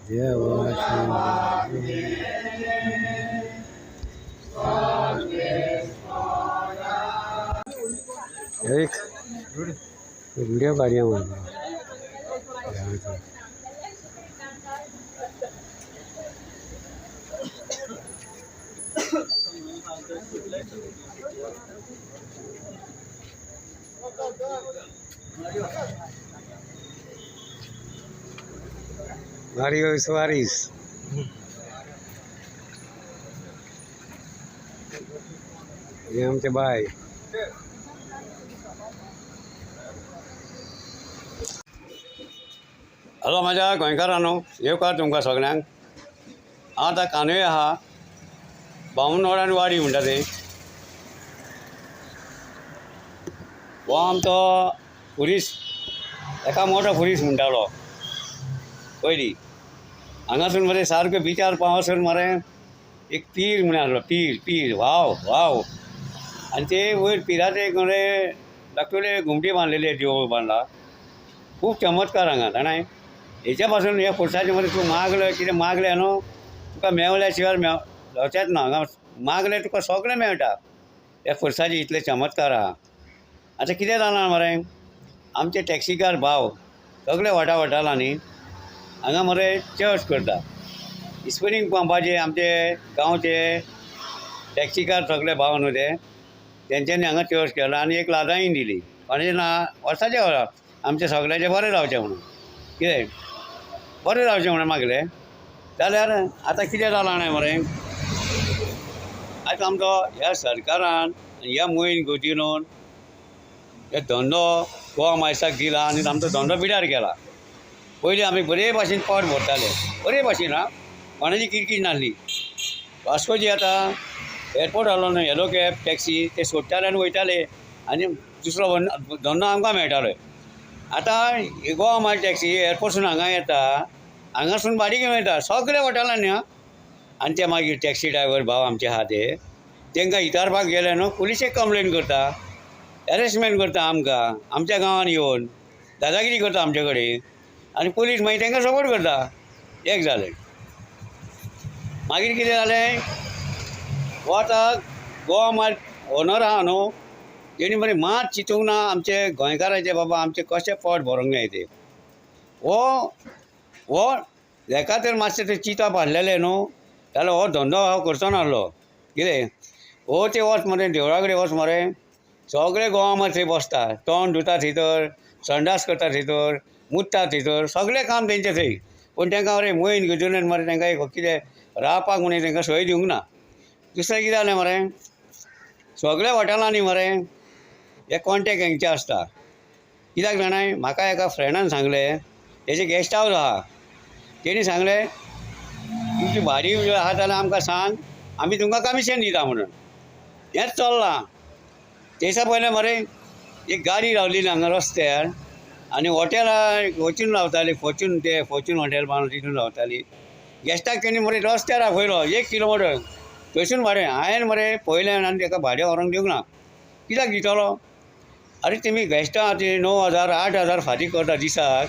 एक वीडियो काढूया म्हणून Mario Suarez. हे आमचे बाय. हॅलो माझ्या गोंयकारांनो, येवकार तुमकां सगळ्यांक. हांव आतां कानोय आहा, बामणवाड्यान वाडी म्हणटा ते. हो आमचो पुलीस, एका मोठो पुलीस म्हणटालो पयलीं. हांगासून मरे सारको बिचार पावसून मरे एक पीर म्हणून आसलो, पीर वाव आनी ते वयर पिराचे एक मरे धाकटुले घुमटी बांदलेली, देवूळ बांदला. खूब चमत्कार हांगा जाणाय. हेच्या पासून ह्या फोर्साचे मरे तूं मागलें कितें मागलें न्हू, तुका मेवल्या शिवाय जावचेंच ना. हांगा मागलें तुका सगळें मेळटा. ह्या फोर्साचे इतले चमत्कार आहा. आतां कितें जालां मरे, आमचे टॅक्सीकार भाव सगळे वाठारांनी हांगा मरे चर्च करता. स्प्रिंग पंपाचे आमचे गांवचे टॅक्सीकार सगळे भाव न्हू ते, तेंच्यांनी हांगा चर्च केला आनी एक लादाई दिली. कोणाचें ना वर्साचें आमचे सगळ्याचें बरें जावचें म्हणून. कितें बरें जावचें म्हणून मागलें जाल्यार आतां कितें जालां जाणाय मरे, आयज आमचो ह्या सरकारान ह्या मोहीन घेवन हे धंदो गोवा मायसाक दिला आनी आमचो धंदो पिड्यार केला. पयलीं आमी बरे भाशेन पोट भरताले, बरे भाशेन. कोणाची किरकीर नासली. वास्कोची आतां एअरपोर्ट आहलो न्हू, येलो कॅब टॅक्सी ते सोडटाले आनी वयताले आनी दुसरो धंदो आमकां मेळटालो. आतां गोवा माय टॅक्सी एअरपोर्टसून हांगा येता, हांगासून बारीक मेळटा सगळे वाठारांनी. आनी ते मागीर टॅक्सी ड्रायव्हर भाव आमचे आहा ते, तांकां विचारपाक गेले न्हू, पुलिशेक कंप्लेन करता, हॅरेसमेंट करता आमकां, आमच्या गांवांत येवन दादागिरी करता आमचे कडेन. आनी पुलीस मागीर तांकां सपोर्ट करता. एक जालें. मागीर कितें जालें, हो आतां गोवा मार्ग ओनर आहा न्हू, तेणी मरे मात चिंतूंक ना आमचे गोंयकाराचे बाबा आमचे कशें पोट भरूंक जाय ते. हो हेका तर मातशें ते चिंतप आसलेलें न्हू, जाल्यार हो धंदो हांव करचो नासलो. कितें हो ते वच मरे देवळा कडेन वच मरे, सगळे गोवा मार थंय बसता, तोंड धुता थंयसर, संडास करता थंयसर, मुतता थंयसर, सगळें काम तेंचें थंय. पूण तांकां मरे मोहीन घेवन मरे तांकां एक कितें रावपाक म्हणून तांकां सोय दिवंक ना. दुसरें कितें जालें मरे, सगळ्या हॉटेलांनी मरे हे कॉन्टेक्ट हेंचे आसता. कित्याक जाणाय, म्हाका एका फ्रेंडान सांगलें, तेजे गेस्ट हावज आहा, तेणी सांगलें तुमची भाडी आहा जाल्यार आमकां सांग, आमी तुमकां कमिशन दिता म्हणून. हेंच चल्लां. तेसा पयलें मरे एक गाडी रावलेली हांगा रस्त्यार आनी हॉटेलां वचून रावताली, फॉर्च्यून हॉटेल बांदून तितून रावताली. गेस्टाक तेणी मरे रस्त्यार आपयलो 1 किलोमीटर थंयसून भाडें. हांवें मरे पयलें आनी ताका भाडें व्हरोंक दिवंक ना. कित्याक दितलो? अरे तुमी गेस्टां खातीर 9,000 8,000 फारीक करता दिसाक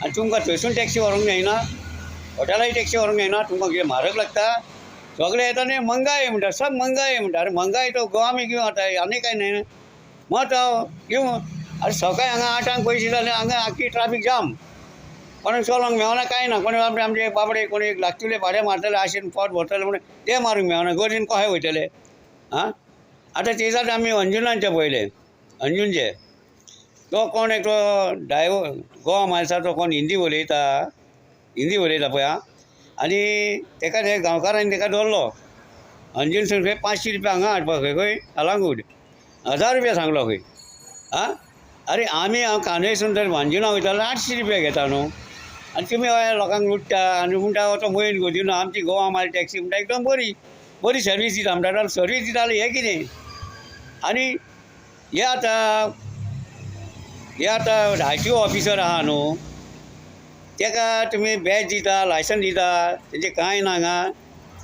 आनी तुमकां थंयसून टॅक्सी व्हरोंक जायना, हॉटेलाची टॅक्सी व्हरोंक जायना, तुमकां कितें म्हारग लागता? सगळे येता न्ही मंगाय म्हणटा, सब मंगाय म्हणटा. अरे मंगाय तो गोवा आमी घेवं आतां, आनी कांय न्हय मत हांव घेवं. अरे सकाळीं हांगा 8 पयशे जाले, हांगा आख्खी ट्राफीक जाम, कोणाक चलोंक मेळना कांय ना. कोणी आमचे बाबडे कोणी लागतले भाडें मारतले आशेन पोट भरतले म्हणून ते मारूंक मेळना, गर्दीन कशें वयतले. आतां तेजात आमी अंजुनाचे पळयले, अंजुनचे तो कोण एक ड्रायव्हर गोवा मायल्साचो कोण हिंदी उलयता पळय. आनी ताका ते गांवकारांनी ताका धरलो. अंजुनसून खंय 500 रुपया हांगा हाडपाक खंय कलांगूट 1000 रुपया सांगलो खंय. अरे आमी हांव कानयसून जर अंजुना वयतालो 800 रुपया घेता न्हू, आनी तुमी लोकांक लुटता आनी म्हणटा तो मोहीन घेवन आमची गोवा मायल टॅक्सी म्हणटा एकदम बरी सर्वीस दिता म्हणटा. जाल्यार सर्वीस दिताली हें कितें? आनी हे आतां RTO ऑफिसर आहा न्हू, ताका तुमी बॅच दिता, लायसन दिता, तेजें कांय ना हांगा.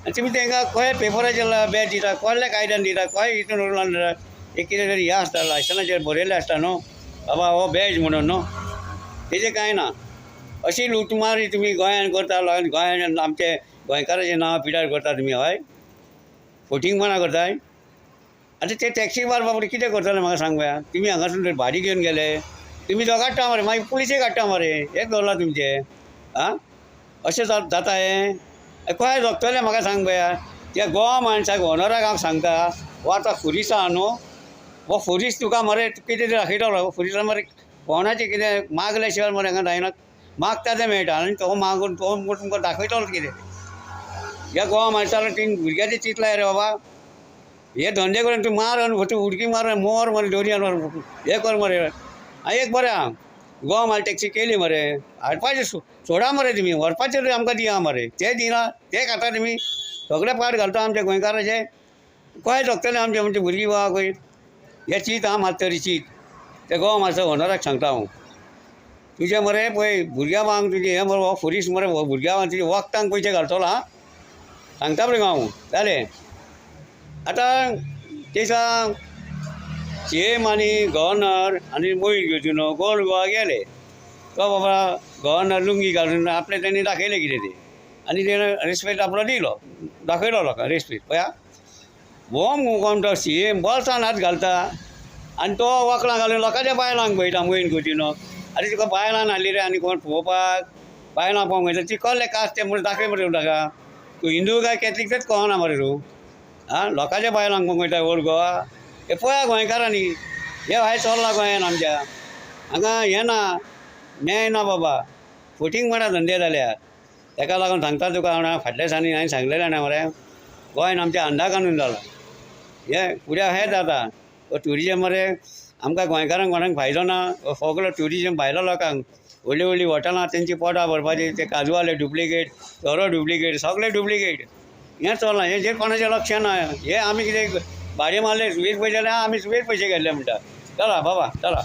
आनी तुमी तांकां खंय पेपराचेर बॅच दिता, कसल्या कायद्यान दिता, खंय हितून रुलान दिता. एक कितें तरी हें आसता, लायसनाचेर बरयल्लें आसता न्हू बाबा हो बॅच म्हणून न्हू, तेजें कांय ना. अशी लुटमारी तुमी गोंयान करता, गोंयान आमचे गोंयकाराचें नांव पिड्यार करता तुमी, हय फोटिंगपणां करताय. आतां ते टॅक्सी मारपा फुडें कितें करतले म्हाका सांग पळया. तुमी हांगासून भाडी घेवन गेले, तुमी तो काडटा मरे, मागीर पुलिशे काडटा मरे, हें दवरला तुमचे. आं अशें जाता हें खंय जगतलें म्हाका सांग पळया. त्या गोवा मनशाक ओनराक हांव सांगता, हो आतां फुरीस आहा न्हू, हो फुरीस तुका मरे कितें तरी दाखयतलो. फुरिसान मरे कोणाचें कितें मागल्या शिवाय मरे हांगा जायना. मागता तें मेळटा आनी तो मागून तो तुमकां दाखयतलो कितें. ह्या गोवा मनशाला तीन भुरग्याचें चिंतलाय रे बाबा. हे धंदे करून तूं मार आनी उडकी मार, मोर मरे दोरयान हें कर मरे. हांव एक बरें आहा, गोवा माल टॅक्सी केली मरे, हाडपाचें सोडा मरे तुमी, व्हरपाचें आमकां दिया मरे. ते दिना ते खाता तुमी, सगळे पाट घालता आमचे गोंयकाराचे. खंय जगतले आमचे म्हणजे भुरगीं बाबा खंय. हें चीत आहा मात तरी चीत. ते गोवा माणसा ओनराक सांगता हांव, तुजें मरे पळय भुरग्यां बांक तुजें हें मरे हो फुरीस मरे भुरग्यां बांक तुजे वखदांक पयशे घालतलो आं, सांगता मरे हांव. जालें आतां ते दिसा सीएम आनी गव्हर्नर आनी मोहीत घेवचून गोल गोवा गेले. तो बाबा गव्हर्नर लुंगी घालून आपले त्यांनी दाखयलें कितें तें, आनी तेणें रेस्पेक्ट आपलो दिलो, दाखयलो लोकांक रेस्पेक्ट. पळया हो कोण तो सीएम बॉल्सान हात घालता आनी तो वखलां घालून लोकांच्या बायलांक पळयता मोहीत घेवची न्हू. आनी तुका बायलां हाडली रे आनी कोण पळोवपाक, बायलां पळोवंक वयता ती कसले कास्ट तें म्हूण दाखय मरे ताका. तूं हिंदू काय कॅथलीक तेच कळना मरे तूं. आं लोकांच्या बायलांक पळोवंक वयता ओल्ड गोवा. हे पळया गोंयकारांनी हे भायर चल्ला गोंयान आमच्या. हांगा हें ना, न्याय ना बाबा, फोटिंगपणां धंदे जाल्यात. ताका लागून सांगता तुका हांव फाटल्या दिसांनी हांवें सांगलेलें ना मरे, गोंयान आमच्या अंधा कानून जाला. हें फुडें हें जाता. हो ट्युरिजम मरे आमकां गोंयकारांक कोणाक फायदो ना. हो सगळो ट्युरिजम भायल्या लोकांक, व्हडलीं व्हडलीं हॉटेलां तेंची पोटां भरपाची, ते काजूवाले डुप्लिकेट, सोरो डुप्लिकेट, सगळे डुप्लिकेट. हें चल्लां, हेजेर कोणाचें लक्ष ना. हे आमी कितें भाडे मारले सुवेज पयशे जाल्यार आमी सुवेज पयशे घेतले म्हणटा. चला बाबा चला.